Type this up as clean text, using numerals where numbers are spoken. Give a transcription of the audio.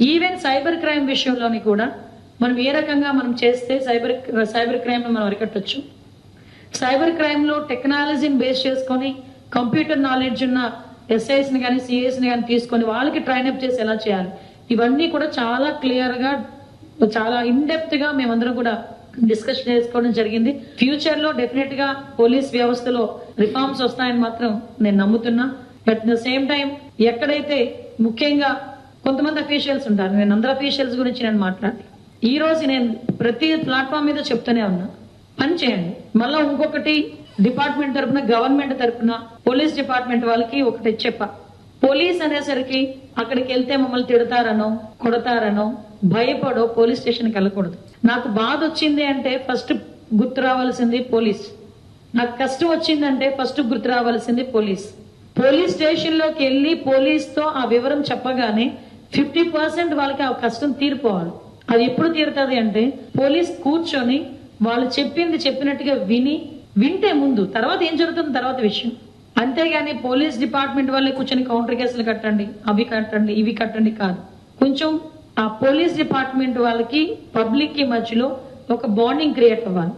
Even cyber crime విషయంలోని కూడా మనం ఏ రకంగా మనం చేస్తే సైబర్ క్రైమ్ మనం అరికట్టొచ్చు. సైబర్ క్రైమ్ లో టెక్నాలజీని బేస్ చేసుకొని కంప్యూటర్ నాలెడ్జ్ ఉన్న ఎస్ఐస్ ని కానీ సిఐస్ ని కానీ తీసుకొని వాళ్ళకి ట్రైన్అప్ చేసి ఎలా చేయాలి, ఇవన్నీ కూడా చాలా క్లియర్ గా చాలా ఇన్ డెప్త్ గా మేమందరం కూడా డిస్కస్ చేసుకోవడం జరిగింది. ఫ్యూచర్ లో డెఫినెట్ గా పోలీస్ వ్యవస్థలో రిఫార్మ్స్ వస్తాయని మాత్రం నేను నమ్ముతున్నా. బట్ ద సేమ్ టైం ఎక్కడైతే ముఖ్యంగా కొంతమంది అఫీషియల్స్ ఉంటారు, నేను అందరు అఫీషియల్స్ గురించి నేను మాట్లాడి ఈ రోజు నేను ప్రతి ప్లాట్ఫామ్ మీద చెప్తూనే ఉన్నా, పని చేయండి. మళ్ళా ఇంకొకటి డిపార్ట్మెంట్ తరపున గవర్నమెంట్ తరపున పోలీస్ డిపార్ట్మెంట్ వాళ్ళకి ఒకటి చెప్పా, పోలీస్ అనేసరికి అక్కడికి వెళ్తే మమ్మల్ని తిడతారనో కొడతారనో భయపడో పోలీస్ స్టేషన్కి వెళ్ళకూడదు. నాకు బాధ వచ్చింది అంటే ఫస్ట్ గుర్తు రావాల్సింది పోలీస్, నాకు కష్టం వచ్చిందంటే ఫస్ట్ గుర్తు రావాల్సింది పోలీస్. పోలీస్ స్టేషన్ లోకి వెళ్ళి పోలీస్ తో ఆ వివరం చెప్పగానే 50% వాళ్ళకి ఆ కష్టం తీరిపోవాలి. అది ఎప్పుడు తీరుతుంది అంటే పోలీస్ కూర్చొని వాళ్ళు చెప్పింది చెప్పినట్టుగా వింటే ముందు, తర్వాత ఏం జరుగుతుంది తర్వాత విషయం. అంతేగాని పోలీస్ డిపార్ట్మెంట్ వాళ్ళే కూర్చొని కౌంటర్ కేసులు కట్టండి, అవి కట్టండి, ఇవి కట్టండి కాదు. కొంచెం ఆ పోలీస్ డిపార్ట్మెంట్ వాళ్ళకి పబ్లిక్ కి మధ్యలో ఒక బాండింగ్ క్రియేట్ అవ్వాలి.